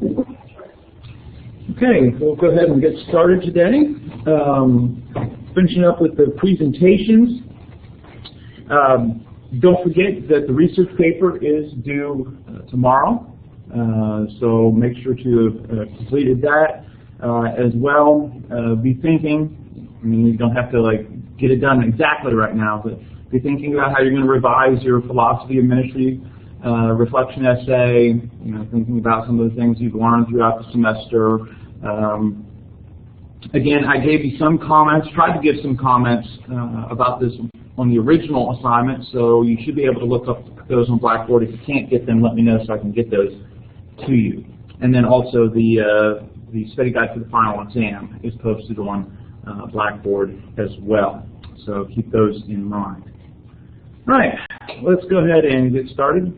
Okay, we'll go ahead and get started today. Finishing up with the presentations. Don't forget that the research paper is due tomorrow, so make sure to have completed that as well. Be thinking, I mean, you don't have to get it done exactly right now, but be thinking about how you're going to revise your philosophy of ministry reflection essay, thinking about some of the things you've learned throughout the semester. Again, I gave you some comments, tried to give some comments about this on the original assignment, so you should be able to look up those on Blackboard. If you can't get them, let me know so I can get those to you. And then also the study guide for the final exam is posted on Blackboard as well, so keep those in mind. Right, let's go ahead and get started.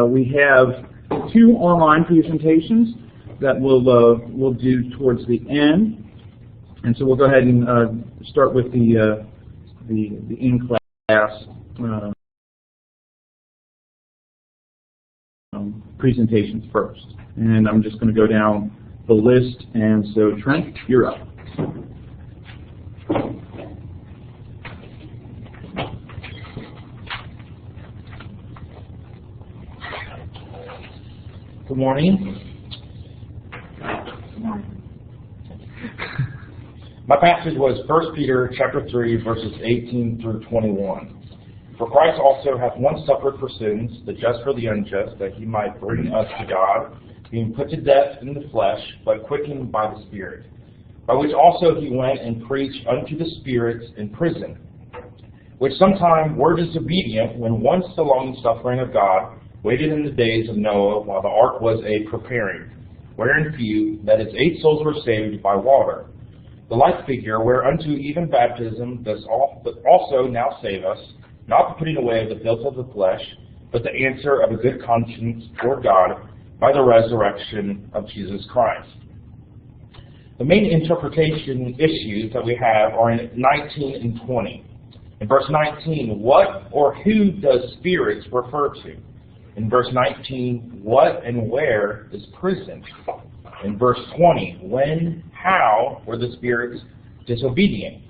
We have 2 online presentations that we'll do towards the end, and so we'll go ahead and start with the in-class presentations first. And I'm just going to go down the list, and so Trent, you're up. Good morning. My passage was 1 Peter chapter 3, verses 18 through 21. For Christ also hath once suffered for sins, the just for the unjust, that he might bring us to God, being put to death in the flesh, but quickened by the Spirit, by which also he went and preached unto the spirits in prison, which sometime were disobedient, when once the long suffering of God waited in the days of Noah, while the ark was a preparing, wherein few, that is 8 souls, were saved by water. The like figure, whereunto even baptism does also now save us, not the putting away of the filth of the flesh, but the answer of a good conscience toward God by the resurrection of Jesus Christ. The main interpretation issues that we have are in 19 and 20. In verse 19, what or who does spirits refer to? In verse 19, what and where is prison? In verse 20, when, how were the spirits disobedient?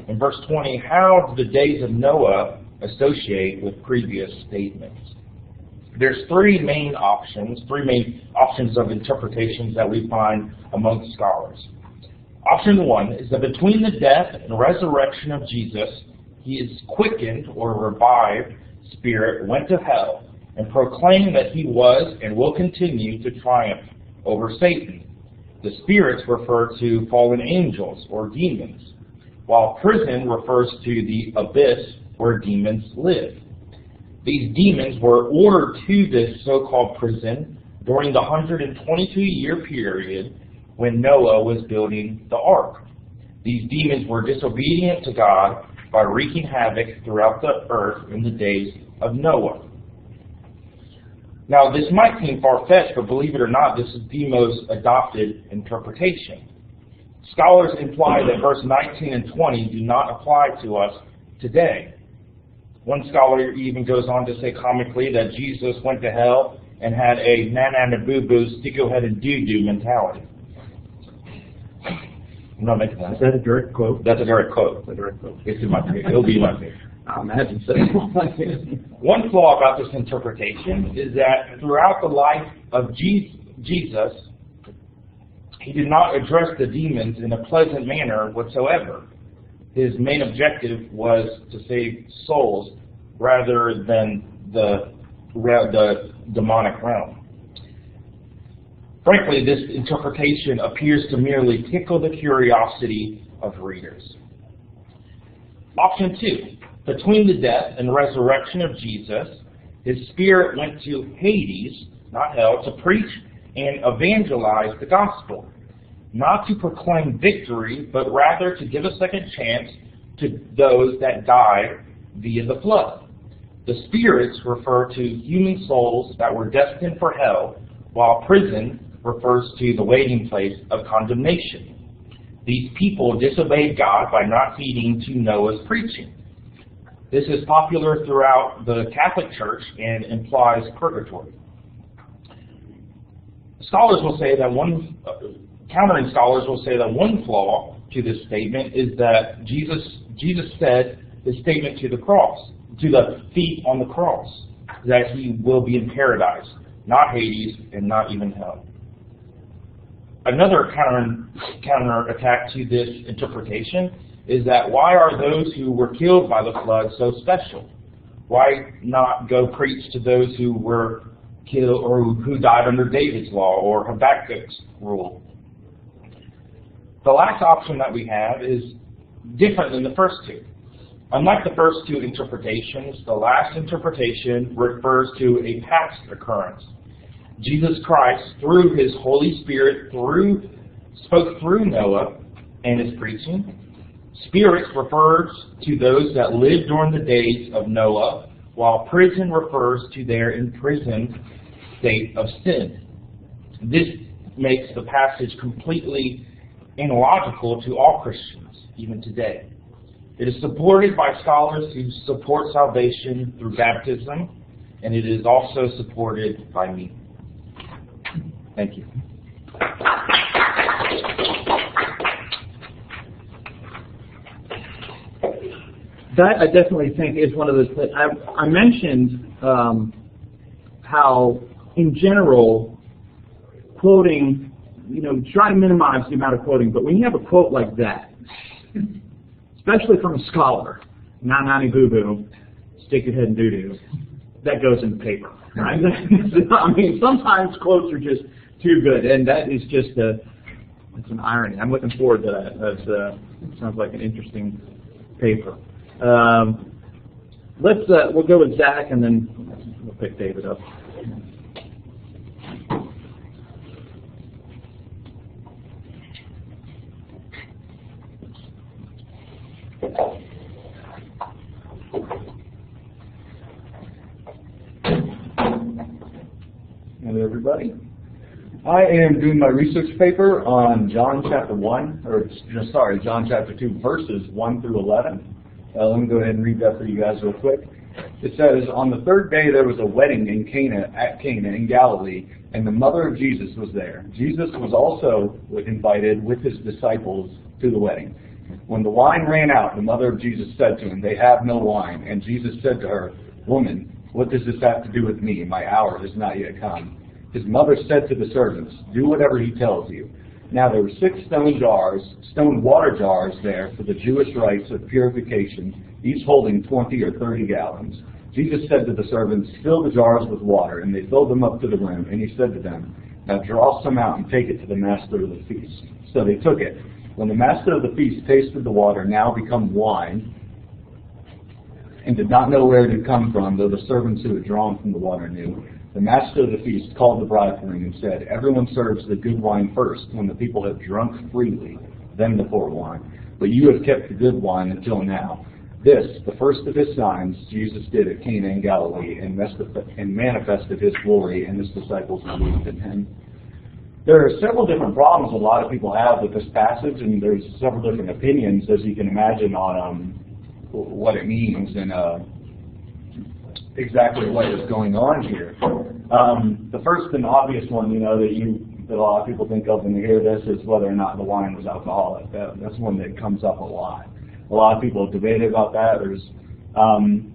In verse 20, how do the days of Noah associate with previous statements? There's three main options of interpretations that we find among scholars. Option 1 is that between the death and resurrection of Jesus, his quickened or revived spirit went to hell and proclaimed that he was and will continue to triumph over Satan. The spirits refer to fallen angels or demons, while prison refers to the abyss where demons live. These demons were ordered to this so-called prison during the 122-year period when Noah was building the ark. These demons were disobedient to God by wreaking havoc throughout the earth in the days of Noah. Now, this might seem far-fetched, but believe it or not, this is the most adopted interpretation. Scholars imply that verse 19 and 20 do not apply to us today. One scholar even goes on to say comically that Jesus went to hell and had a na-na-na-boo-boo, stick-o-headed doo-doo mentality. I'm not making that. Is that a direct quote? That's a direct quote. It's a direct quote. It's in my favorite. It'll be my favorite. I imagine so. One flaw about this interpretation is that throughout the life of Jesus, he did not address the demons in a pleasant manner whatsoever. His main objective was to save souls rather than the demonic realm. Frankly, this interpretation appears to merely tickle the curiosity of readers. Option 2. Between the death and resurrection of Jesus, his spirit went to Hades, not hell, to preach and evangelize the gospel. Not to proclaim victory, but rather to give a second chance to those that died via the flood. The spirits refer to human souls that were destined for hell, while prison refers to the waiting place of condemnation. These people disobeyed God by not heeding to Noah's preaching. This is popular throughout the Catholic Church and implies purgatory. Scholars will say that countering scholars will say that one flaw to this statement is that Jesus said the statement to the cross, to the thief on the cross, that he will be in paradise, not Hades, and not even hell. Another counter attack to this interpretation is that why are those who were killed by the flood so special? Why not go preach to those who were killed or who died under David's law or Habakkuk's rule? The last option that we have is different than the first two. Unlike the first two interpretations, the last interpretation refers to a past occurrence. Jesus Christ, through his Holy Spirit, spoke through Noah and his preaching. Spirits refers to those that lived during the days of Noah, while prison refers to their imprisoned state of sin. This makes the passage completely illogical to all Christians, even today. It is supported by scholars who support salvation through baptism, and it is also supported by me. Thank you. That I definitely think is one of those things. I mentioned how, in general, quoting, try to minimize the amount of quoting, but when you have a quote like that, especially from a scholar, nanny boo-boo, stick your head in doo-doo, that goes in the paper, right? I mean, sometimes quotes are just too good, and that is just it's an irony. I'm looking forward to that. That sounds like an interesting paper. We'll go with Zach, and then we'll pick David up. Hello, everybody. I am doing my research paper on John chapter 2, verses 1 through 11. Let me go ahead and read that for you guys real quick. It says, "On the third day there was a wedding in Cana in Galilee, and the mother of Jesus was there. Jesus was also invited with his disciples to the wedding. When the wine ran out, the mother of Jesus said to him, 'They have no wine.' And Jesus said to her, 'Woman, what does this have to do with me? My hour has not yet come.' His mother said to the servants, 'Do whatever he tells you.' Now there were 6 stone water jars there for the Jewish rites of purification, each holding 20 or 30 gallons. Jesus said to the servants, 'Fill the jars with water,' and they filled them up to the rim. And he said to them, 'Now draw some out and take it to the master of the feast.' So they took it. When the master of the feast tasted the water, now become wine, and did not know where it had come from, though the servants who had drawn from the water knew, the master of the feast called the bridegroom and said, 'Everyone serves the good wine first, when the people have drunk freely, then the poor wine. But you have kept the good wine until now.' This, the first of his signs, Jesus did at Cana in Galilee, and manifested his glory, and his disciples believed in him." There are several different problems a lot of people have with this passage, and there's several different opinions, as you can imagine, on what it means and exactly what is going on here. The first and obvious one, that a lot of people think of when they hear this is whether or not the wine was alcoholic. That's one that comes up a lot. A lot of people have debated about that.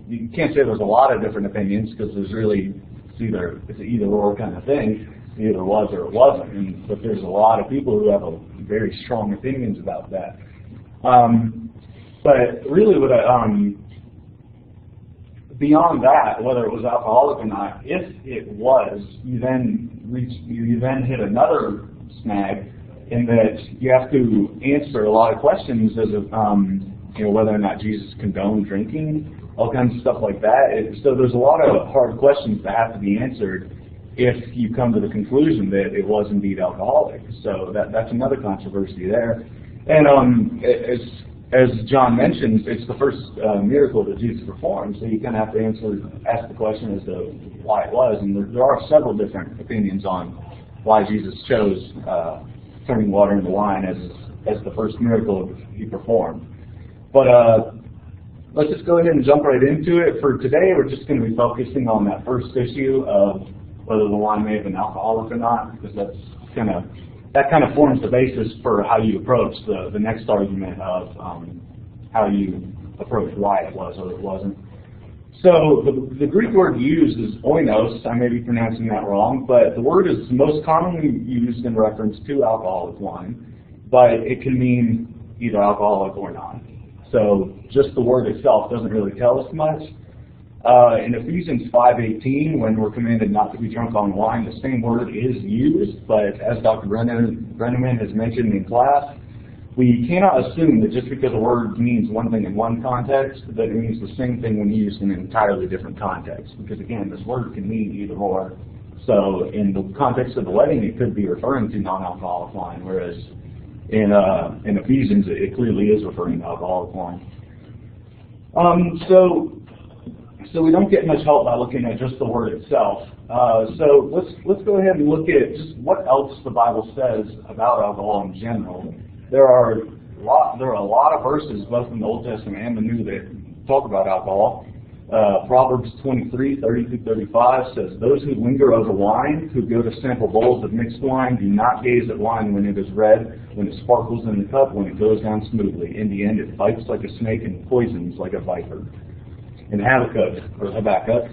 You can't say there's a lot of different opinions because there's really it's an either or kind of thing. It either was or it wasn't. But there's a lot of people who have very strong opinions about that. But really, beyond that, whether it was alcoholic or not, if it was, you then hit another snag in that you have to answer a lot of questions as whether or not Jesus condoned drinking, all kinds of stuff like that. So there's a lot of hard questions that have to be answered if you come to the conclusion that it was indeed alcoholic. So that's another controversy there. And as John mentions, it's the first miracle that Jesus performed, so you kind of have to ask the question as to why it was. And there are several different opinions on why Jesus chose turning water into wine as the first miracle he performed. But let's just go ahead and jump right into it. For today, we're just going to be focusing on that first issue of whether the wine may have been alcoholic or not, because that kind of forms the basis for how you approach the next argument of how you approach why it was or it wasn't. So the Greek word used is oinos. I may be pronouncing that wrong, but the word is most commonly used in reference to alcoholic wine, but it can mean either alcoholic or not. So just the word itself doesn't really tell us much. In Ephesians 5:18, when we're commanded not to be drunk on wine, the same word is used, but as Dr. Brenneman has mentioned in class, we cannot assume that just because a word means one thing in one context, that it means the same thing when used in an entirely different context. Because again, this word can mean either or. So in the context of the wedding, it could be referring to non-alcoholic wine, whereas in Ephesians, it clearly is referring to alcoholic wine. So we don't get much help by looking at just the word itself. So let's go ahead and look at just what else the Bible says about alcohol in general. There are a lot of verses, both in the Old Testament and the New, that talk about alcohol. Proverbs 23:30-35 says, "Those who linger over wine, who go to sample bowls of mixed wine, do not gaze at wine when it is red, when it sparkles in the cup, when it goes down smoothly. In the end, it bites like a snake and poisons like a viper." In Habakkuk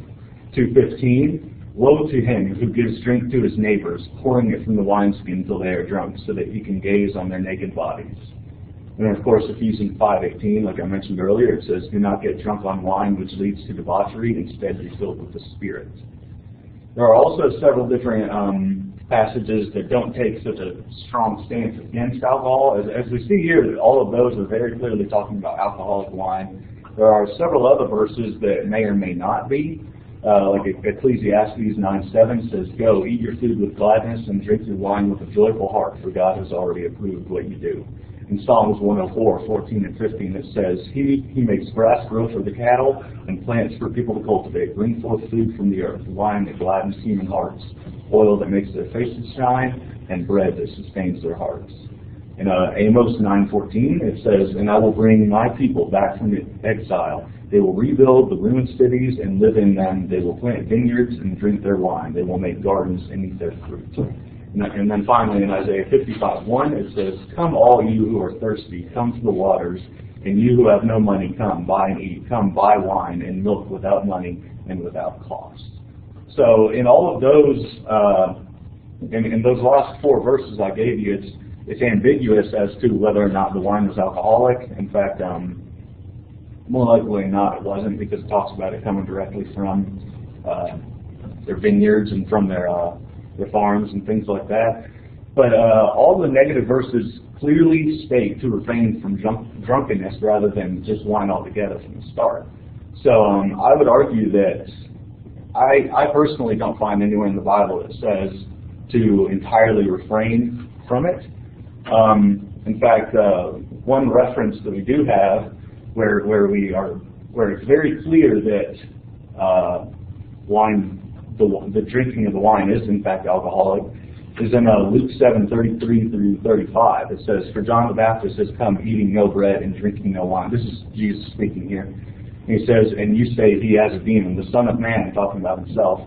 2:15, "Woe to him who gives drink to his neighbors, pouring it from the wineskin till they are drunk, so that he can gaze on their naked bodies." And then, of course, Ephesians 5:18, like I mentioned earlier, it says, "Do not get drunk on wine, which leads to debauchery. Instead, be filled with the Spirit." There are also several different passages that don't take such a strong stance against alcohol. As we see here, all of those are very clearly talking about alcoholic wine. There are several other verses that may or may not be. Like Ecclesiastes 9:7 says, "Go, eat your food with gladness and drink your wine with a joyful heart, for God has already approved what you do." In Psalms 104:14 and 15 it says, He makes grass grow for the cattle and plants for people to cultivate. Bring forth food from the earth, wine that gladdens human hearts, oil that makes their faces shine, and bread that sustains their hearts." In Amos 9:14 it says, "And I will bring my people back from exile. They will rebuild the ruined cities and live in them. They will plant vineyards and drink their wine. They will make gardens and eat their fruit." And then finally in Isaiah 55:1 it says, "Come all you who are thirsty, come to the waters, and you who have no money, come buy and eat. Come buy wine and milk without money and without cost." So in all of those, in those last four verses I gave you, it's ambiguous as to whether or not the wine was alcoholic. In fact, more likely than not it wasn't, because it talks about it coming directly from their vineyards and from their farms and things like that. But all the negative verses clearly state to refrain from drunkenness rather than just wine altogether from the start. So I would argue that I personally don't find anywhere in the Bible that says to entirely refrain from it. In fact, one reference that we do have where it's very clear that the drinking of the wine is in fact alcoholic is in Luke 7:33-35. It says, "For John the Baptist has come eating no bread and drinking no wine." This is Jesus speaking here. And he says, "And you say he has a demon. The Son of Man," talking about himself,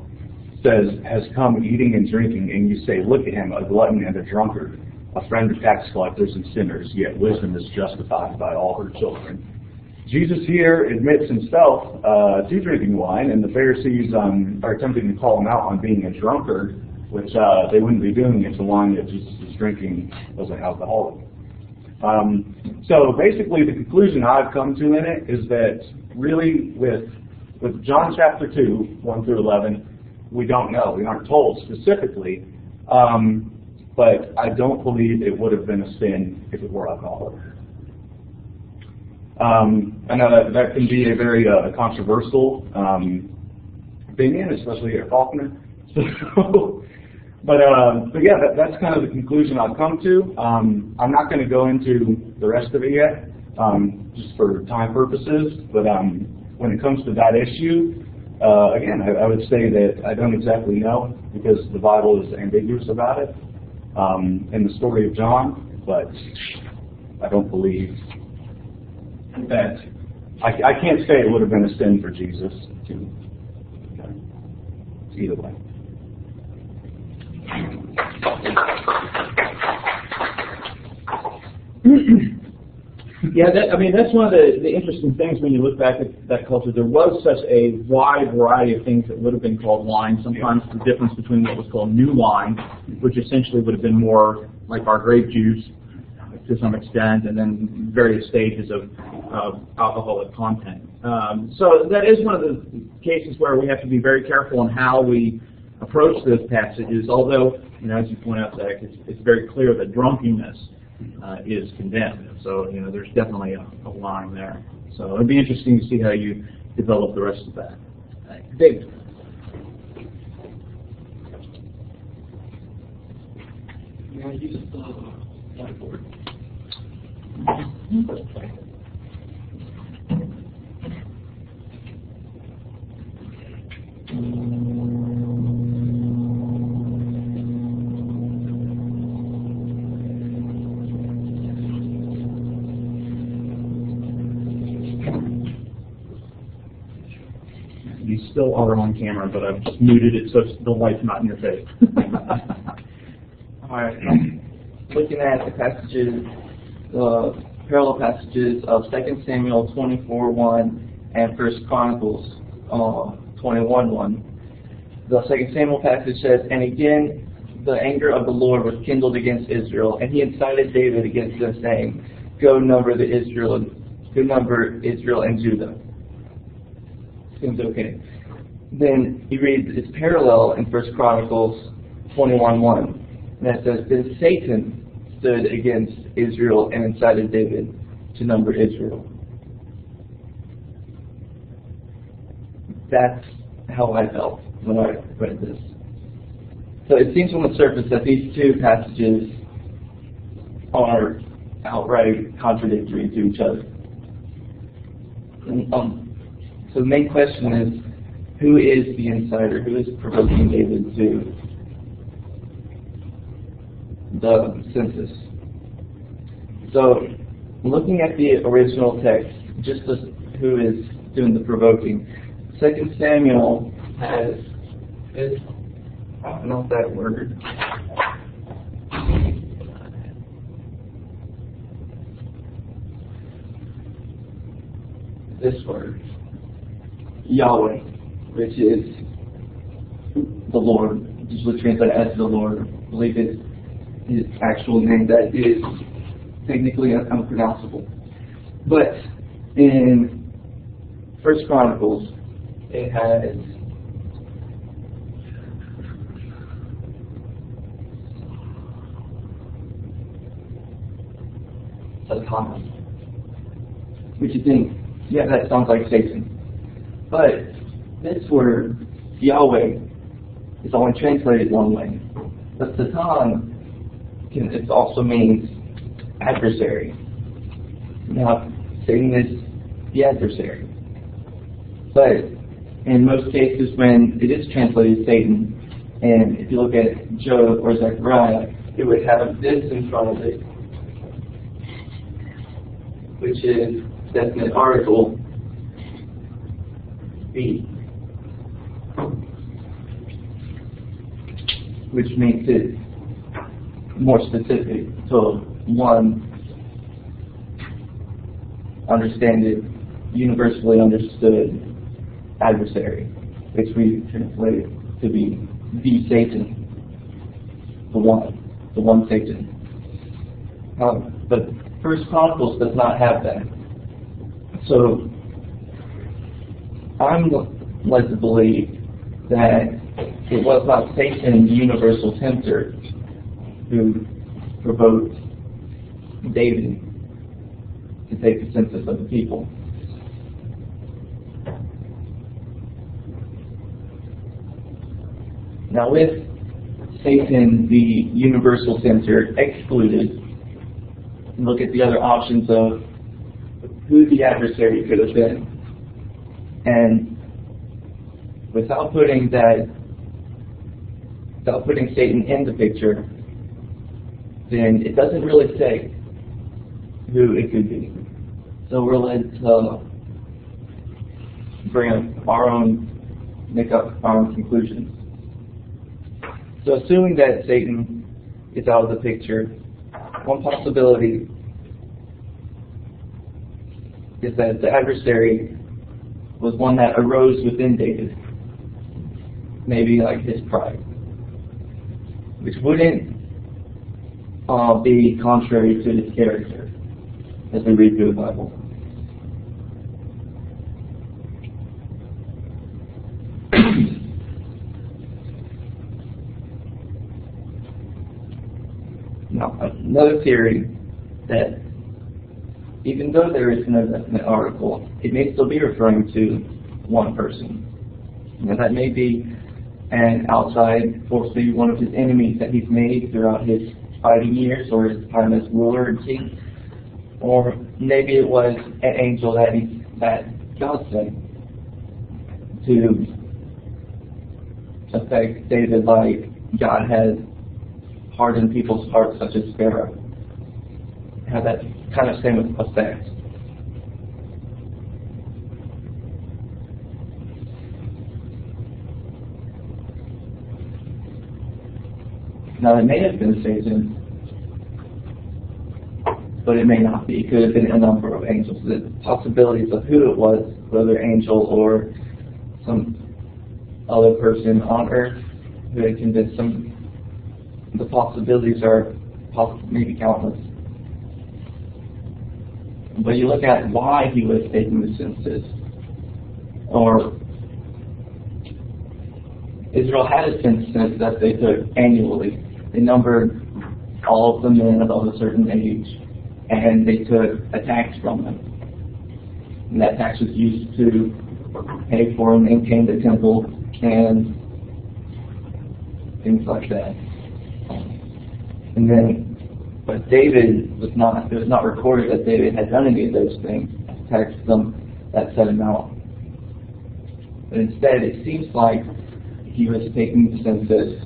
says, "has come eating and drinking, and you say, look at him, a glutton and a drunkard, a friend of tax collectors and sinners, yet wisdom is justified by all her children." Jesus here admits himself to drinking wine, and the Pharisees are attempting to call him out on being a drunkard, which they wouldn't be doing if the wine that Jesus was drinking wasn't alcoholic. So basically the conclusion I've come to in it is that really with John chapter 2, 1-11, we don't know. We aren't told specifically, but I don't believe it would have been a sin if it were alcoholic. I know that can be a very controversial opinion, especially at Faulkner. But yeah, that's kind of the conclusion I've come to. I'm not going to go into the rest of it yet, just for time purposes. But when it comes to that issue, again, I would say that I don't exactly know, because the Bible is ambiguous about it in the story of John. But I don't believe that I can't say it would have been a sin for Jesus to either way. Yeah, that's one of the interesting things when you look back at that culture. There was such a wide variety of things that would have been called wine. Sometimes the difference between what was called new wine, which essentially would have been more like our grape juice to some extent, and then various stages of alcoholic content. So that is one of the cases where we have to be very careful in how we approach those passages, although, as you point out, Zach, it's very clear that drunkenness is condemned. So, there's definitely a line there. So it'd be interesting to see how you develop the rest of that. David. May I use the whiteboard? You still are on camera, but I've just muted it so the light's not in your face. All right. Looking at the passages, parallel passages of 2 Samuel 24:1 and 1 Chronicles 21:1. The 2 Samuel passage says, "And again the anger of the Lord was kindled against Israel, and he incited David against them, saying, Go number Israel and Judah." Seems okay. Then he reads its parallel in 1 Chronicles 21:1. And that says, "Then Satan stood against Israel and incited David to number Israel." That's how I felt when I read this. So it seems on the surface that these two passages are outright contradictory to each other. So the main question is, who is the inciter? Who is provoking David to the census? So looking at the original text, just as who is doing the provoking, 2 Samuel has this, I don't know that word. This word. Yahweh, which is the Lord, usually translated as the Lord. I believe it's his actual name that is technically unpronounceable. But in 1 Chronicles, it has Satan, which you think, yeah, that sounds like Satan. But this word, Yahweh, is only translated one way. But Satan it also means adversary. Now, Satan is the adversary. But in most cases when it is translated Satan, and if you look at Job or Zechariah, it would have this in front of it, which is definite article B, which makes it more specific to one universally understood adversary, which we translate to be the Satan, the one Satan. But First Chronicles does not have that. So I'm led to believe that it was not Satan, the universal tempter, who provoked David to take the census of the people. Now, with Satan, the universal tempter, excluded, look at the other options of who the adversary could have been. And without putting Satan in the picture, then it doesn't really say who it could be. So we're led to make up our own conclusions. So assuming that Satan is out of the picture, one possibility is that the adversary was one that arose within David, maybe like his pride, which wouldn't be contrary to his character as we read through the Bible. Now, another theory that even though there is no definite article, it may still be referring to one person. And that may be an outside force, maybe one of his enemies that he's made throughout his fighting years or his time as ruler and king. Or maybe it was an angel that God sent to affect David like God had hardened people's hearts such as Pharaoh. Have that kind of same effect. Now it may have been Satan, but it may not be. It could have been a number of angels. The possibilities of who it was, whether angel or some other person on earth who had convinced them, the possibilities are maybe countless. But you look at why he was taking the census, or Israel had a census that they took annually. They numbered all of the men above a certain age, and they took a tax from them. And that tax was used to pay for and maintain the temple and things like that. And then, but David it was not recorded that David had done any of those things, taxed them that set amount. But instead, it seems like he was taking the census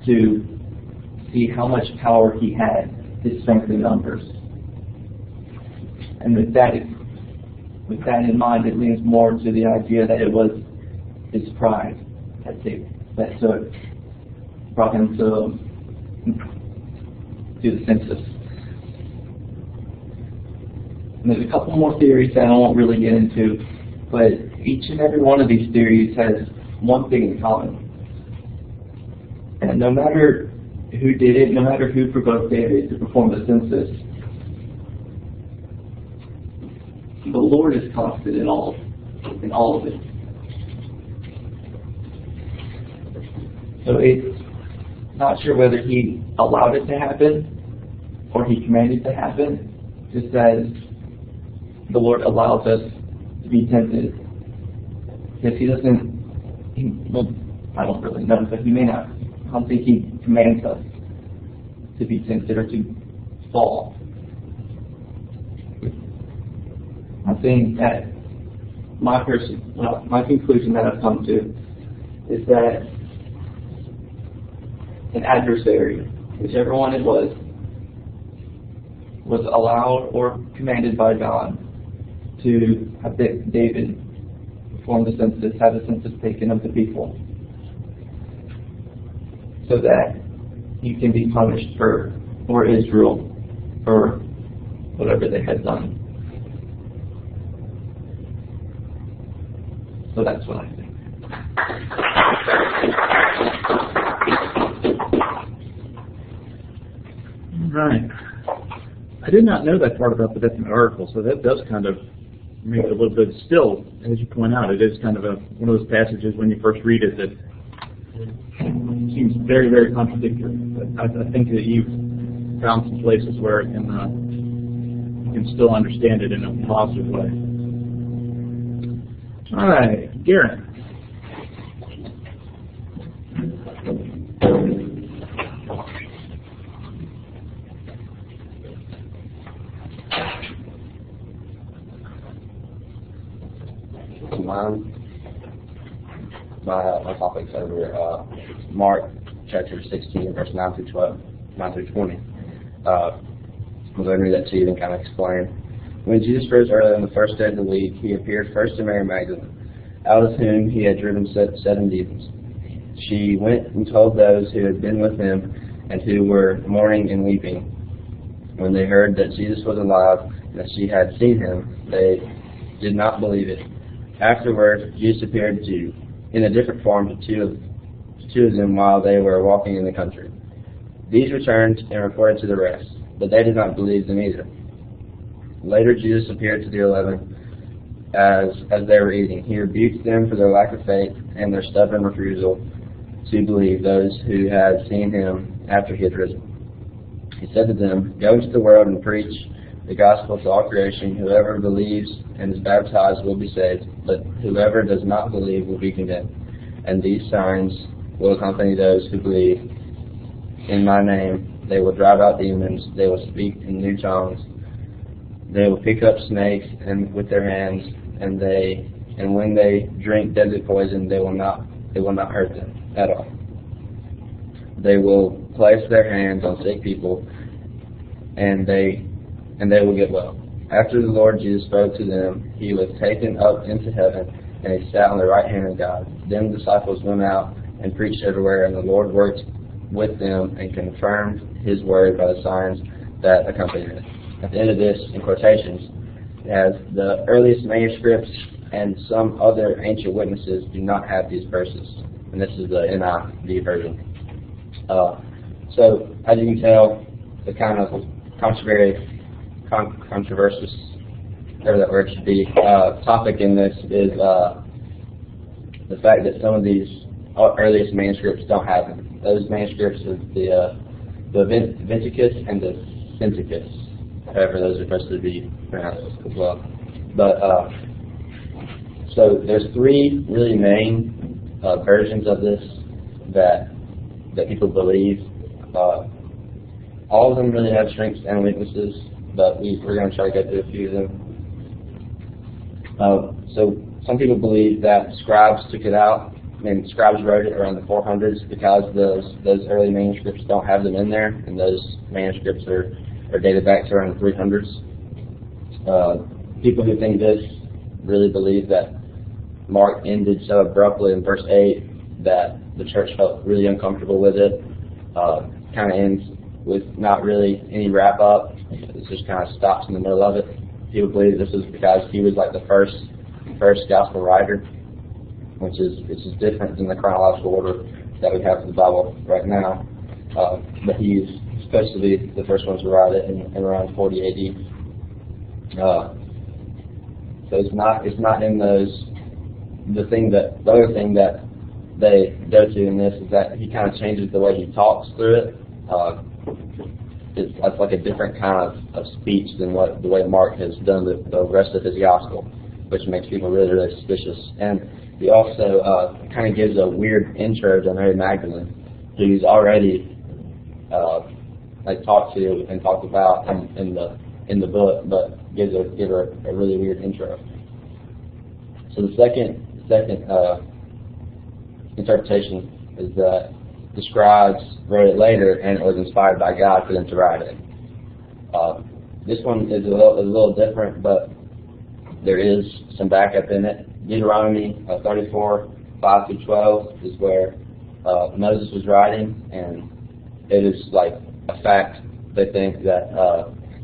to see how much power he had, his strength in numbers. And with that in mind, it leans more to the idea that it was his pride that brought him to do the census. And there's a couple more theories that I won't really get into, but each and every one of these theories has one thing in common. And no matter who did it, no matter who provoked David to perform the census, the Lord is constant in all of it. So it's not sure whether he allowed it to happen or he commanded it to happen, just as the Lord allows us to be tempted. Because I don't really know, but he may not. I don't think he commands us to be tempted or to fall. I think that my conclusion that I've come to is that an adversary, whichever one it was allowed or commanded by God to have David perform the census, have the census taken of the people, so that he can be punished for Israel for whatever they had done. So that's what I think. Right. I did not know that part about the definite article, so that does kind of make it a little bit still, as you point out, it is kind of one of those passages when you first read it that seems very, very contradictory. But I think that you've found some places where you can still understand it in a positive way. All right, Garrett. My topic's over Mark chapter 16, verse 9 through 20. I'm going to read that to you and kind of explain. When Jesus rose early on the first day of the week, he appeared first to Mary Magdalene, out of whom he had driven 7 demons. She went and told those who had been with him and who were mourning and weeping. When they heard that Jesus was alive and that she had seen him, they did not believe it. Afterward, Jesus appeared in a different form to two of them while they were walking in the country. These returned and reported to the rest, but they did not believe them either. Later, Jesus appeared to the 11 as they were eating. He rebuked them for their lack of faith and their stubborn refusal to believe those who had seen him after he had risen. He said to them, "Go into the world and preach the gospel to all creation. Whoever believes and is baptized will be saved, but whoever does not believe will be condemned. And these signs will accompany those who believe. In my name they will drive out demons, they will speak in new tongues, they will pick up snakes and with their hands, and when they drink deadly poison, it will not hurt them at all. They will place their hands on sick people, and they will get well." After the Lord Jesus spoke to them, he was taken up into heaven, and he sat on the right hand of God. Then the disciples went out and preached everywhere, and the Lord worked with them and confirmed his word by the signs that accompanied it. At the end of this, in quotations, it has the earliest manuscripts and some other ancient witnesses do not have these verses. And this is the NIV version. So, as you can tell, the kind of controversial, whatever that word should be, topic in this is the fact that some of these earliest manuscripts don't have them. Those manuscripts are the Venticus and the Sinticus, however those are supposed to be pronounced as well. But so there's three really main versions of this that people believe. All of them really have strengths and weaknesses, but we're going to try to go through a few of them. So some people believe that scribes took it out, and scribes wrote it around the 400s because those early manuscripts don't have them in there, and those manuscripts are dated back to around the 300s. People who think this really believe that Mark ended so abruptly in verse 8 that the church felt really uncomfortable with it. Kind of ends with not really any wrap up. It just kind of stops in the middle of it. People believe this is because he was like the first gospel writer, which is different than the chronological order that we have in the Bible right now. But he's supposed to be the first one to write it in around 40 AD. So it's not in those. The other thing that they go to in this is that he kind of changes the way he talks through it. It's like a different kind of speech than the way Mark has done the rest of his gospel, which makes people really, really suspicious. And he also kind of gives a weird intro to Mary Magdalene, who he's already talked to and talked about in the book, but give her a really weird intro. So the second interpretation is that the scribes wrote it later, and it was inspired by God for them to write it. This one is a little different, but there is some backup in it. Deuteronomy 34:5-12 is where Moses was writing, and it is like a fact. They think that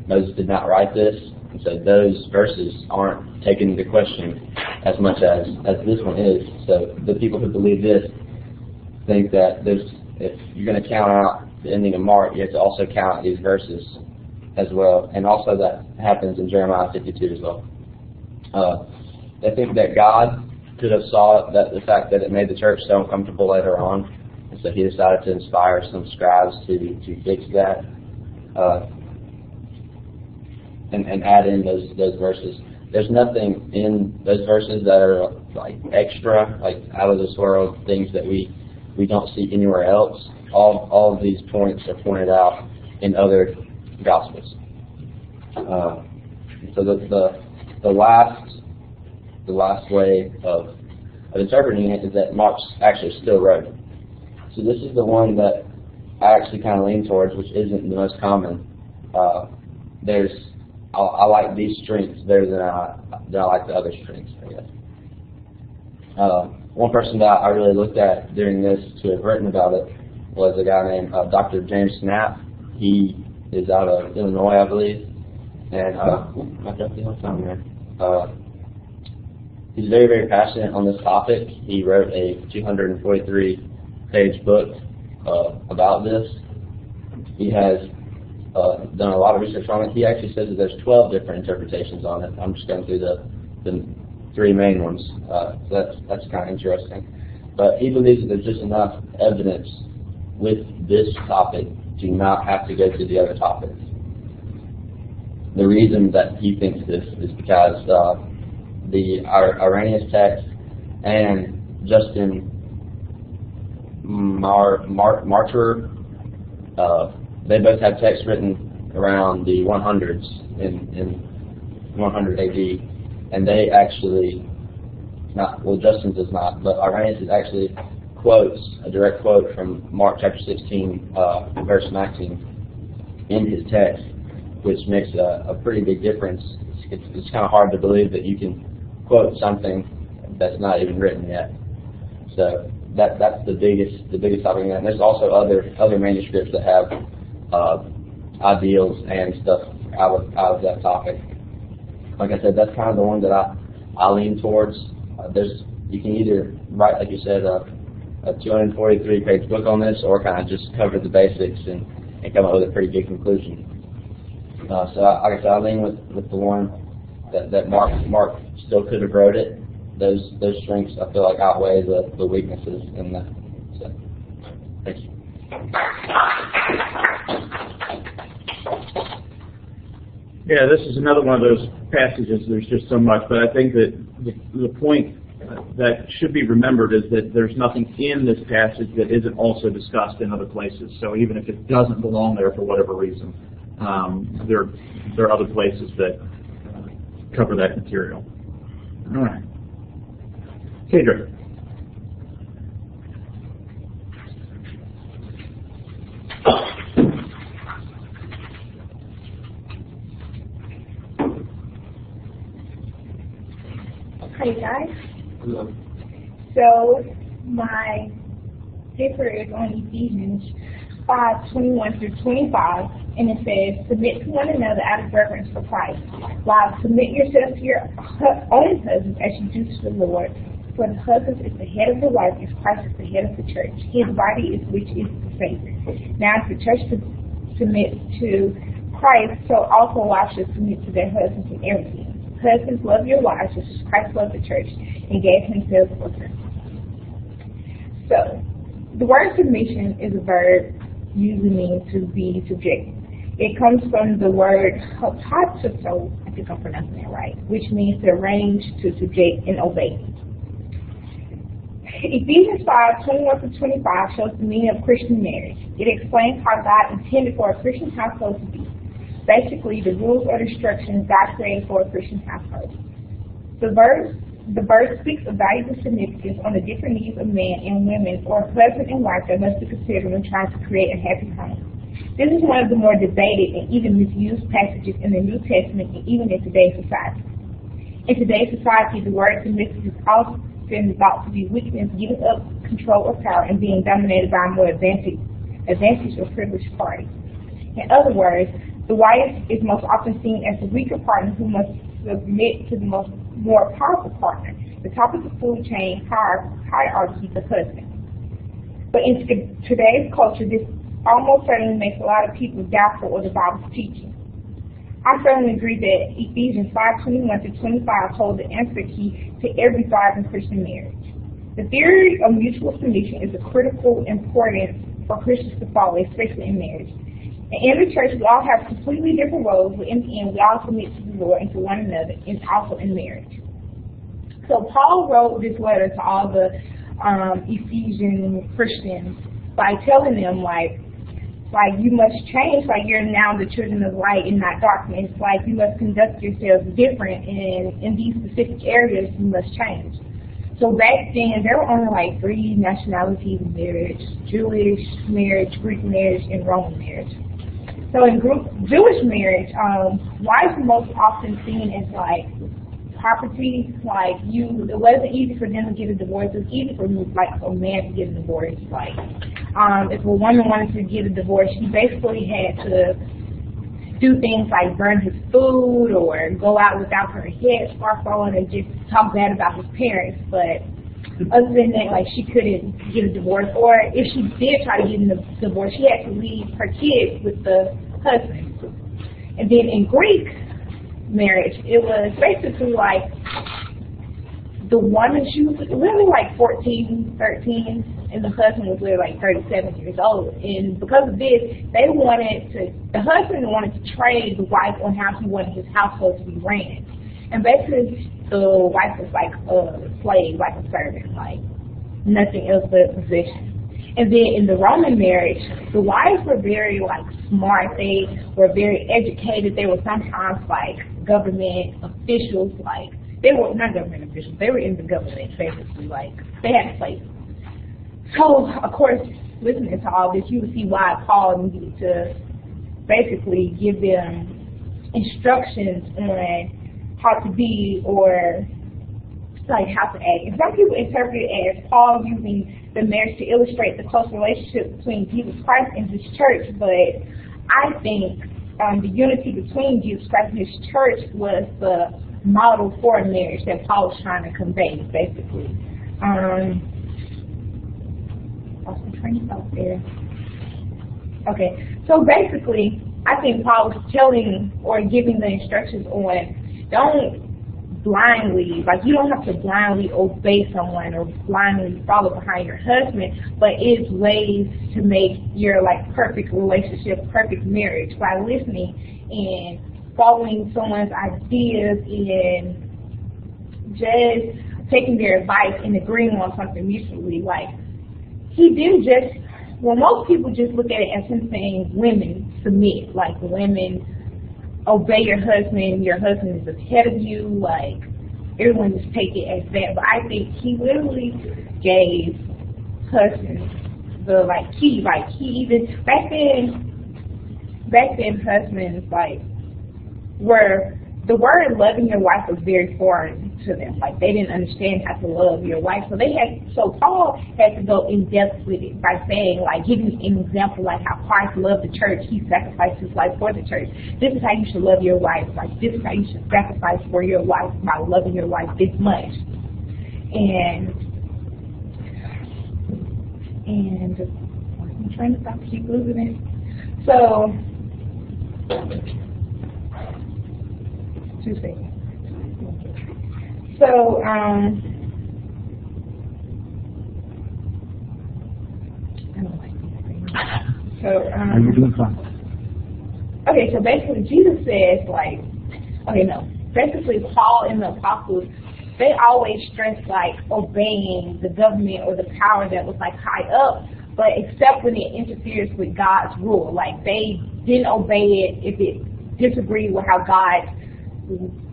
Moses did not write this, and so those verses aren't taken into question as much as this one is. So the people who believe this think that if you're going to count out the ending of Mark, you have to also count these verses as well, and also that happens in Jeremiah 52 as well. They think that God could have saw that the fact that it made the church so uncomfortable later on, and so he decided to inspire some scribes to fix that and add in those verses. There's nothing in those verses that are like extra, like out of this world, things that we don't see anywhere else. All of these points are pointed out in other Gospels. So the last way of interpreting it is that Mark actually still wrote it. So this is the one that I actually kind of lean towards, which isn't the most common. I like these strengths better than I like the other strengths, I guess. One person that I really looked at during this to have written about it was a guy named Dr. James Knapp. He is out of Illinois, I believe. And I got the whole time here. He's very, very passionate on this topic. He wrote a 243-page book about this. He has done a lot of research on it. He actually says that there's 12 different interpretations on it. I'm just going through the three main ones. So that's kind of interesting. But he believes that there's just enough evidence with this topic to not have to go to the other topics. The reason that he thinks this is because the Irenaeus text and Justin Martyr, they both have texts written around the 100s in 100 AD, and they actually, Justin's does not, but Irenaeus actually quotes a direct quote from Mark chapter 16, verse 19 in his text, which makes a pretty big difference. It's kind of hard to believe that you can quote something that's not even written yet. So that's the biggest topic. And there's also other manuscripts that have ideals and stuff out of that topic. Like I said, that's kind of the one that I lean towards. You can either write, like you said, a 243-page book on this, or kind of just cover the basics and come up with a pretty good conclusion. So like I said, I lean with the one that Mark still could have wrote it. Those strengths I feel like outweigh the weaknesses in that. So, thank you. Yeah, this is another one of those passages. There's just so much, but I think that the point that should be remembered is that there's nothing in this passage that isn't also discussed in other places. So even if it doesn't belong there for whatever reason, there are other places that cover that material. All right. Kedra. Hey guys. Hello. So my paper is on Ephesians 5:21 through 25, and it says, "Submit to one another out of reverence for Christ. Wives, submit yourselves to your own husbands as you do to the Lord. For the husband is the head of the wife, as Christ is the head of the church. His body is which is the Savior. Now if the church submits to Christ, so also wives should submit to their husbands in everything. Husbands, love your wives, just as Christ loved the church and gave himself for her." So, the word submission is a verb usually means to be subject. It comes from the word hatato, I think I'm pronouncing that right, which means to arrange, to subject, and obey. Ephesians 5:21 through 25 shows the meaning of Christian marriage. It explains how God intended for a Christian household to be. Basically, the rules or instructions God created for a Christian household. The verse speaks of valuable significance on the different needs of men and women, or husband and wife, that must be considered when trying to create a happy home. This is one of the more debated and even misused passages in the New Testament and even in today's society. In today's society, the word submissive is often thought to be weakness, giving up control or power, and being dominated by a more advantaged or privileged party. In other words, the wife is most often seen as the weaker partner who must submit to the more powerful partner, the top of the food chain hierarchy, the husband. But in today's culture, this almost certainly makes a lot of people doubtful of the Bible's teaching. I certainly agree that Ephesians 5:21 through 25 holds the answer key to every thriving Christian marriage. The theory of mutual submission is of critical importance for Christians to follow, especially in marriage. And in the church, we all have completely different roles, but in the end, we all submit to the Lord and to one another, and also in marriage. So Paul wrote this letter to all the Ephesian Christians by telling them, like you must change, like you're now the children of light and not darkness. Like you must conduct yourselves different, and in these specific areas, you must change. So back then, there were only like 3 nationalities of marriage: Jewish marriage, Greek marriage, and Roman marriage. So in Jewish marriage, wives are most often seen as like property. Like it wasn't easy for them to get a divorce. It was easy for like a man to get a divorce. Like if a woman wanted to get a divorce, she basically had to do things like burn his food or go out without her headscarf on and just talk bad about his parents. But other than that, like, she couldn't get a divorce. Or if she did try to get a divorce, she had to leave her kids with the husband. And then in Greek marriage, it was basically like the woman, she was really like 14, 13, and the husband was really like 37 years old. And because of this, the husband wanted to trade the wife on how he wanted his household to be ran. And basically, the wife was like a slave, like a servant, like nothing else but possession. And then in the Roman marriage, the wives were very like smart. They were very educated. They were sometimes like government officials. Like they were not government officials. They were in the government basically. Like they had a place. So of course, listening to all this, you would see why Paul needed to basically give them instructions on how to be or like how to act. And some people interpret it as Paul using the marriage to illustrate the close relationship between Jesus Christ and his church, but I think the unity between Jesus Christ and his church was the model for marriage that Paul was trying to convey, basically. Lost my train of thought there. Okay, so basically, I think Paul was telling or giving the instructions on don't blindly, like you don't have to blindly obey someone or blindly follow behind your husband, but it's ways to make your like perfect relationship, perfect marriage by listening and following someone's ideas and just taking their advice and agreeing on something mutually. Like he didn't just, well, most people just look at it as him saying women submit, like women obey your husband is ahead of you, like everyone just take it as that. But I think he literally gave husbands the like key, like he even back then husbands like were, the word loving your wife was very foreign to them. Like they didn't understand how to love your wife. So Paul had to go in depth with it by saying, like, giving an example like how Christ loved the church. He sacrificed his life for the church. This is how you should love your wife. Like this is how you should sacrifice for your wife by loving your wife this much. And I'm trying to stop, keep losing it. So 2 seconds. So, I don't like these things. So, You're doing fine. okay, so basically Jesus says, like, basically Paul and the apostles, they always stress, like, obeying the government or the power that was, like, high up, but except when it interferes with God's rule. Like, they didn't obey it if it disagreed with how God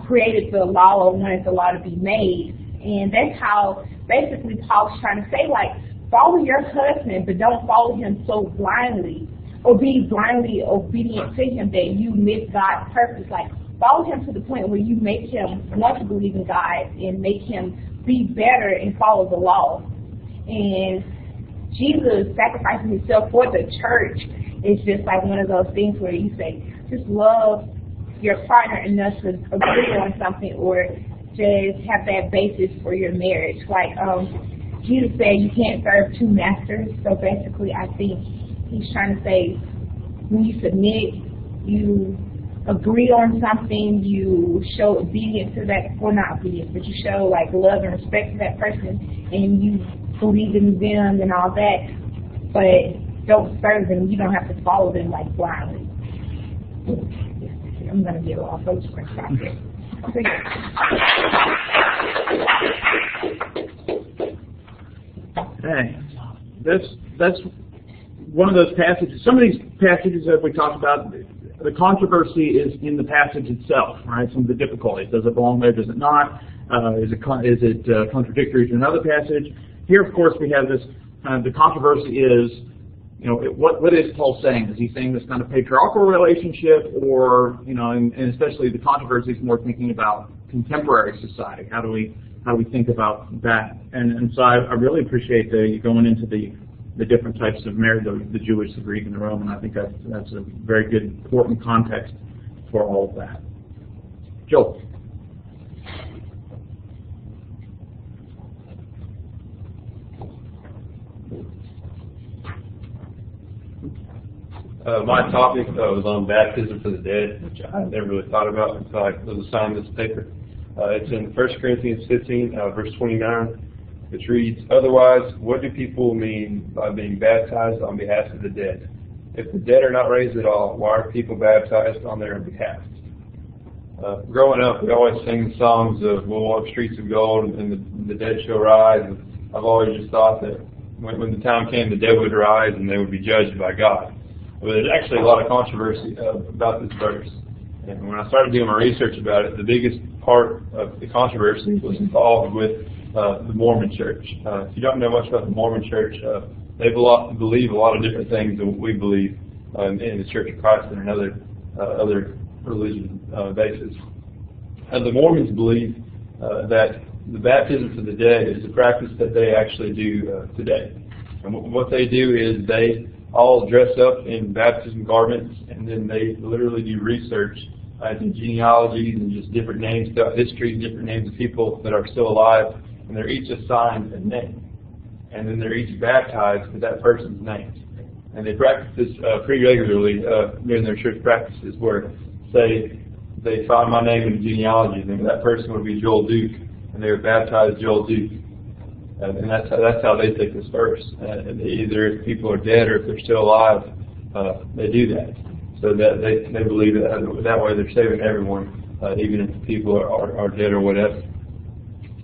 created the law or wanted the law to be made. And that's how basically Paul's trying to say, like, follow your husband, but don't follow him so blindly or be blindly obedient to him that you miss God's purpose. Like, follow him to the point where you make him want to believe in God and make him be better and follow the law. And Jesus sacrificing himself for the church is just like one of those things where you say, just love your partner enough to agree on something or just have that basis for your marriage. Like Jesus said, you can't serve 2 masters. So basically, I think he's trying to say, when you submit, you agree on something, you show obedience to that, well, not obedience, but you show like love and respect to that person, and you believe in them and all that, but don't serve them. You don't have to follow them like blindly. I'm going to get off those screens back there. Okay. That's one of those passages. Some of these passages that we talked about, the controversy is in the passage itself, right? Some of the difficulties. Does it belong there? Does it not? Is it contradictory to another passage? Here, of course, we have this. The controversy is, what is Paul saying? Is he saying this kind of patriarchal relationship, or and especially the controversy is more thinking about contemporary society? How do we think about that? And so I really appreciate you going into the different types of marriage, the Jewish, the Greek, and the Roman. I think that's a very good, important context for all of that. Joe. My topic was on baptism for the dead, which I had never really thought about until I was assigned this paper. It's in 1 Corinthians 15, verse 29, which reads, "Otherwise, what do people mean by being baptized on behalf of the dead? If the dead are not raised at all, why are people baptized on their behalf?" Growing up, we always sing songs of "We'll walk streets of gold" and the dead shall rise. And I've always just thought that when the time came, the dead would rise and they would be judged by God. But there's actually a lot of controversy about this verse. And when I started doing my research about it, the biggest part of the controversy was involved with the Mormon Church. If you don't know much about the Mormon Church, they believe a lot of different things than what we believe in the Church of Christ and other religion bases. And the Mormons believe that the baptism for the dead is a practice that they actually do today. And what they do is they all dress up in baptism garments, and then they literally do research into genealogies and just different names throughout history, different names of people that are still alive, and they're each assigned a name. And then they're each baptized with that person's name. And they practice this pretty regularly during their church practices, where, say, they find my name in the genealogy, and that person would be Joel Duke, and they would baptize Joel Duke. And that's how they take this verse. Either if people are dead or if they're still alive, they do that. So that they believe that way they're saving everyone, even if the people are dead or whatever.